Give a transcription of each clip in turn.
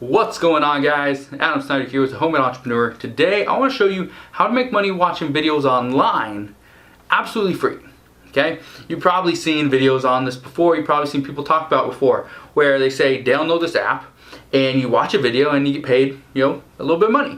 What's going on, guys? Adam Snyder here with the Homemade Entrepreneur. Today I want to show you how to make money watching videos online absolutely free. Okay? You've probably seen videos on this before. You've probably seen people talk about it before where they say download this app and you watch a video and you get paid, a little bit of money.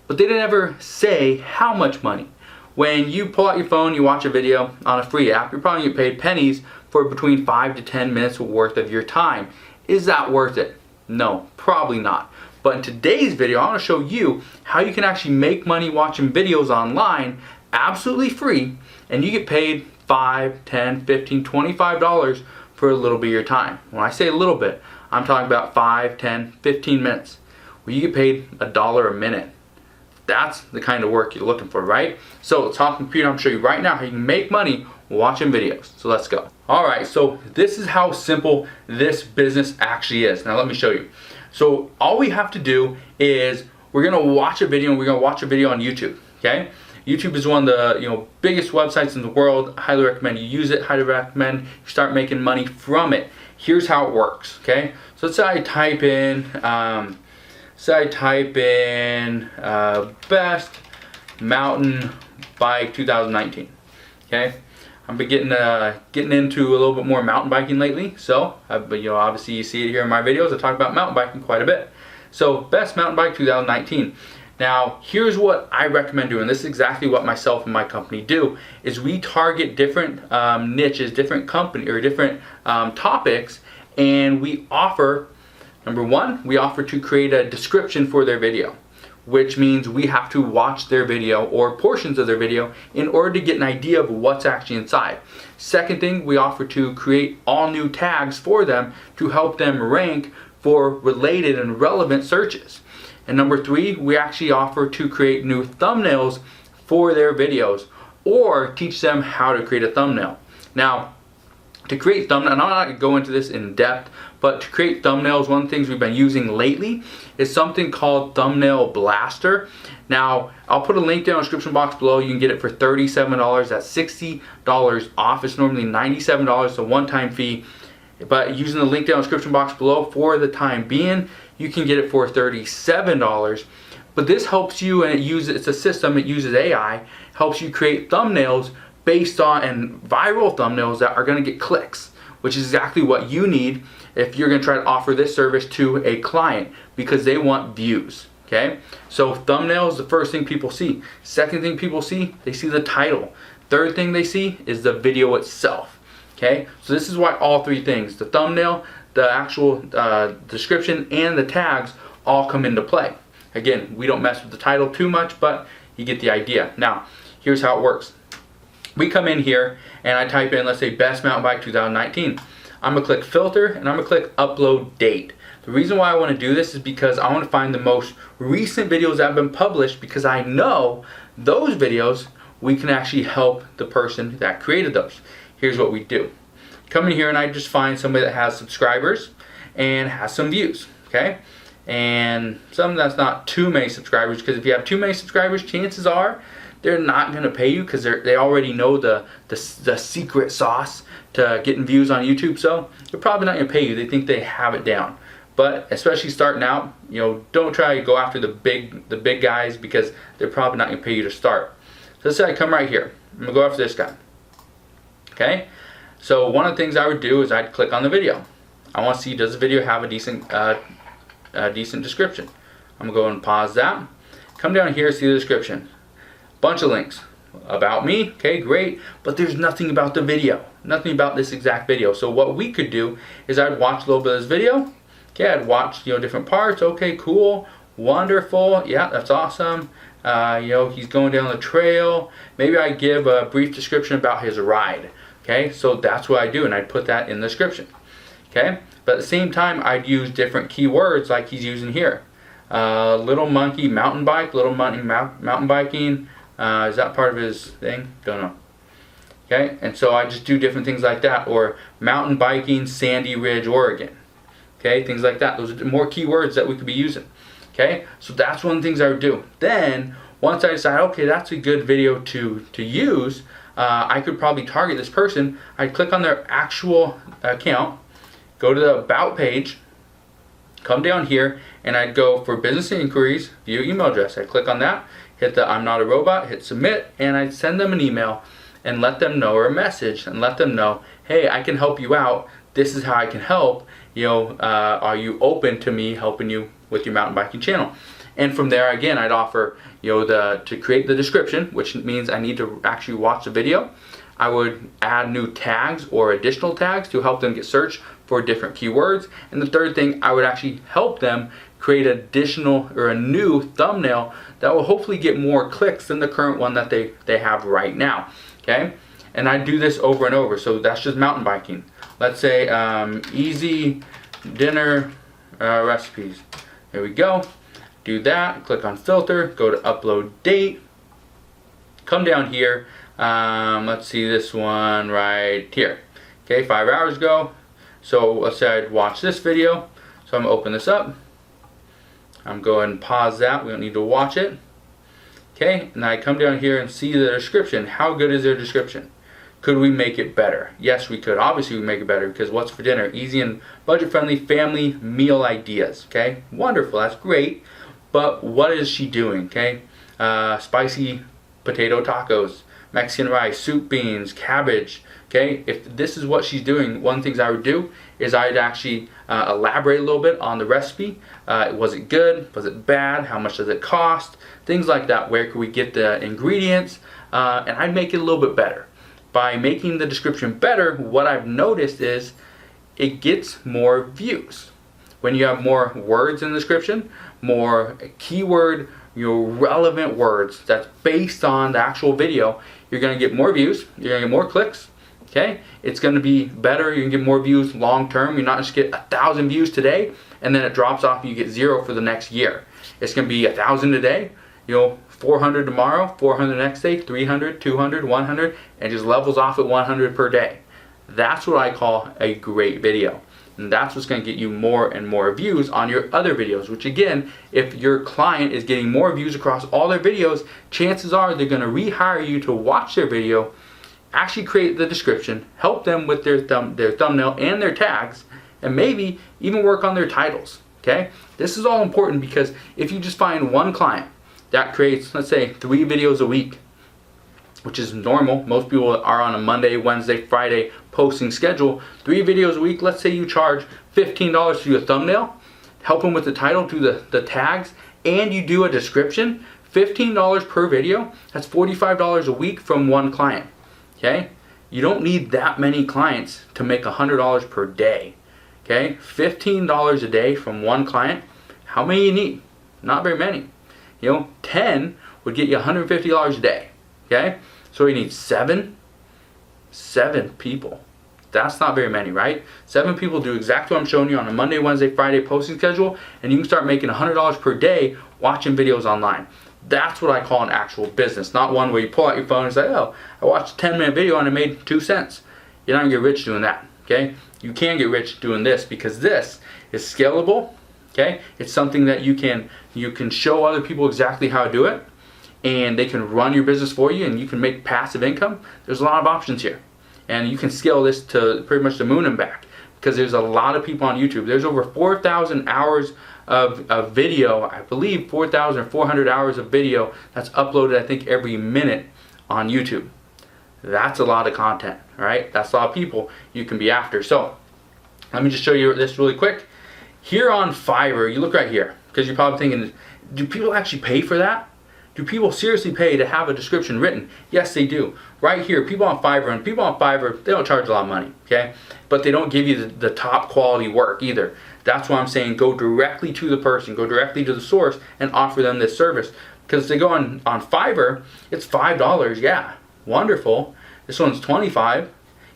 But they didn't ever say how much money. When you pull out your phone, you watch a video on a free app, you're probably going to get paid pennies for between 5 to 10 minutes worth of your time. Is that worth it? No, probably not. But in today's video, I want to show you how you can actually make money watching videos online absolutely free, and you get paid $5, $10, $15, $25 for a little bit of your time. When I say a little bit, I'm talking about 5, 10, 15 minutes where you get paid $1 a minute. That's the kind of work you're looking for, right? So let's hop on the computer. I'm going to show you right now how you can make money watching videos. So let's go. Alright, so this is how simple this business actually is. Now let me show you. So all we have to do is we're going to watch a video, and we're going to watch a video on YouTube. Okay? YouTube is one of the biggest websites in the world. I highly recommend you use it. Highly recommend you start making money from it. Here's how it works. Okay? So let's say I type in best mountain bike 2019. Okay, I've been getting into a little bit more mountain biking lately. So, obviously you see it here in my videos. I talk about mountain biking quite a bit. So, best mountain bike 2019. Now, here's what I recommend doing. This is exactly what myself and my company do. Is we target different niches, different company or different topics, and we offer. Number one, we offer to create a description for their video, which means we have to watch their video or portions of their video in order to get an idea of what's actually inside. Second thing, we offer to create all new tags for them to help them rank for related and relevant searches. And number three, we actually offer to create new thumbnails for their videos or teach them how to create a thumbnail. Now, to create thumbnails, and I'm not going to go into this in depth, but to create thumbnails, one of the things we've been using lately is something called Thumbnail Blaster. Now, I'll put a link down in the description box below. You can get it for $37. That's $60 off. It's normally $97, it's a one-time fee. But using the link down in the description box below, for the time being, you can get it for $37. But this helps you, and it's a system, it uses AI, helps you create thumbnails based on, and viral thumbnails that are going to get clicks, which is exactly what you need if you're going to try to offer this service to a client, because they want views. Okay, so thumbnails, the first thing people see. Second thing people see, they see the title. Third thing they see is the video itself. Okay, so this is why all three things, the thumbnail, the actual description, and the tags all come into play. Again, we don't mess with the title too much, but you get the idea. Now, here's how it works. We come in here and I type in, let's say, best mountain bike 2019. I'm going to click filter and I'm going to click upload date. The reason why I want to do this is because I want to find the most recent videos that have been published, because I know those videos we can actually help the person that created those. Here's what we do. Come in here and I just find somebody that has subscribers and has some views. Okay? And some that's not too many subscribers, because if you have too many subscribers, chances are they're not going to pay you, because they already know the secret sauce to getting views on YouTube. So they're probably not going to pay you. They think they have it down. But especially starting out, don't try to go after the big guys, because they're probably not going to pay you to start. So let's say I come right here. I'm going to go after this guy. Okay? So one of the things I would do is I'd click on the video. I want to see, does the video have a decent description? I'm going to go and pause that. Come down here, see the description. Bunch of links about me. Okay, great, but there's nothing about the video, nothing about this exact video. So what we could do is I'd watch a little bit of this video. Okay, I'd watch different parts. Okay, cool, wonderful, yeah, that's awesome. He's going down the trail. Maybe I give a brief description about his ride. Okay, so that's what I do, and I'd put that in the description. Okay, but at the same time, I'd use different keywords like he's using here. Little monkey mountain bike, little monkey mountain biking. Is that part of his thing? Don't know. Okay, and so I just do different things like that, or mountain biking, Sandy Ridge, Oregon. Okay, things like that. Those are more keywords that we could be using. Okay, so that's one of the things I would do. Then, once I decide, okay, that's a good video to use, I could probably target this person. I'd click on their actual account, go to the About page, come down here and I'd go for business inquiries, view email address. I'd click on that, hit the I'm not a robot, hit submit, and I'd send them an email and let them know, or a message, and let them know, hey, I can help you out. This is how I can help. Are you open to me helping you with your mountain biking channel? And from there, again, I'd offer, to create the description, which means I need to actually watch the video. I would add new tags or additional tags to help them get searched for different keywords. And the third thing, I would actually help them create additional or a new thumbnail that will hopefully get more clicks than the current one that they have right now. Okay, and I do this over and over. So that's just mountain biking. Let's say easy dinner recipes. There we go. Do that. Click on filter. Go to upload date. Come down here. Let's see this one right here. Okay, 5 hours ago. So let's say I'd watch this video. So I'm gonna open this up. I'm going to pause that. We don't need to watch it. Okay, and I come down here and see the description. How good is their description? Could we make it better? Yes, we could. Obviously, we make it better because what's for dinner? Easy and budget-friendly family meal ideas. Okay, wonderful. That's great. But what is she doing? Okay, spicy potato tacos, Mexican rice, soup beans, cabbage. Okay, if this is what she's doing, one of the things I would do is I'd actually elaborate a little bit on the recipe. Was it good? Was it bad? How much does it cost? Things like that. Where could we get the ingredients? And I'd make it a little bit better. By making the description better, what I've noticed is it gets more views. When you have more words in the description, more keyword, relevant words that's based on the actual video, you're going to get more views, you're going to get more clicks. Okay, it's going to be better. You can get more views long term. You're not just get 1,000 views today and then it drops off and you get 0 for the next year. It's going to be 1,000 today, 400 tomorrow, 400 the next day, 300, 200, 100, and just levels off at 100 per day. That's what I call a great video. And that's what's going to get you more and more views on your other videos, which again, if your client is getting more views across all their videos, chances are they're going to rehire you to watch their video, actually create the description, help them with their thumbnail and their tags, and maybe even work on their titles. Okay, this is all important because if you just find one client that creates, let's say, 3 videos a week, which is normal. Most people are on a Monday, Wednesday, Friday posting schedule. 3 videos a week. Let's say you charge $15 to do a thumbnail, help them with the title, do the tags, and you do a description. $15 per video. That's $45 a week from one client. Okay, you don't need that many clients to make $100 per day. Okay, $15 a day from one client. How many you need? Not very many. 10 would get you $150 a day. Okay, so you need 7 people. That's not very many, right? 7 people do exactly what I'm showing you on a Monday, Wednesday, Friday posting schedule, and you can start making $100 per day watching videos online. That's what I call an actual business, not one where you pull out your phone and say, oh, I watched a 10-minute video and I made 2 cents. You're not gonna get rich doing that, okay? You can get rich doing this because this is scalable, okay? It's something that you can show other people exactly how to do it, and they can run your business for you and you can make passive income. There's a lot of options here. And you can scale this to pretty much the moon and back because there's a lot of people on YouTube. There's over 4,000 hours of video, I believe 4,400 hours of video that's uploaded, I think, every minute on YouTube. That's a lot of content, right? That's a lot of people you can be after. So let me just show you this really quick. Here on Fiverr, you look right here, because you're probably thinking, do people actually pay for that? Do people seriously pay to have a description written? Yes, they do. Right here, people on Fiverr, they don't charge a lot of money, okay? But they don't give you the top quality work either. That's why I'm saying go directly to the person, go directly to the source and offer them this service. Because if they go on Fiverr, it's $5, yeah, wonderful. This one's $25,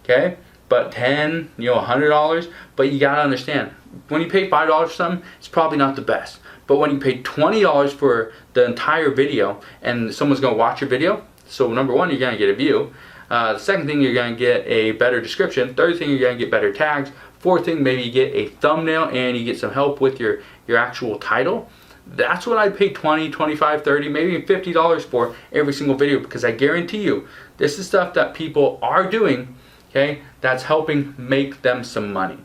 okay? But $10, $100, but you gotta understand, when you pay $5 for something, it's probably not the best. But when you pay $20 for the entire video and someone's gonna watch your video, so number one, you're gonna get a view. The second thing, you're gonna get a better description. Third thing, you're gonna get better tags. Fourth thing, maybe you get a thumbnail and you get some help with your actual title. That's what I'd pay $20, $25, $30, maybe even $50 for every single video, because I guarantee you, this is stuff that people are doing, okay, that's helping make them some money.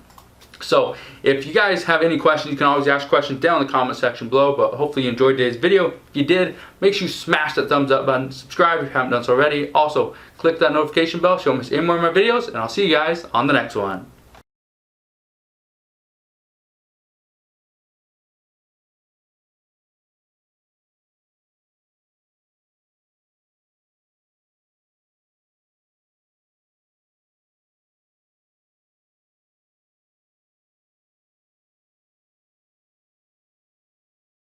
So if you guys have any questions, you can always ask questions down in the comment section below. But hopefully you enjoyed today's video. If you did, make sure you smash that thumbs up button, subscribe if you haven't done so already. Also, click that notification bell so you don't miss any more of my videos, and I'll see you guys on the next one.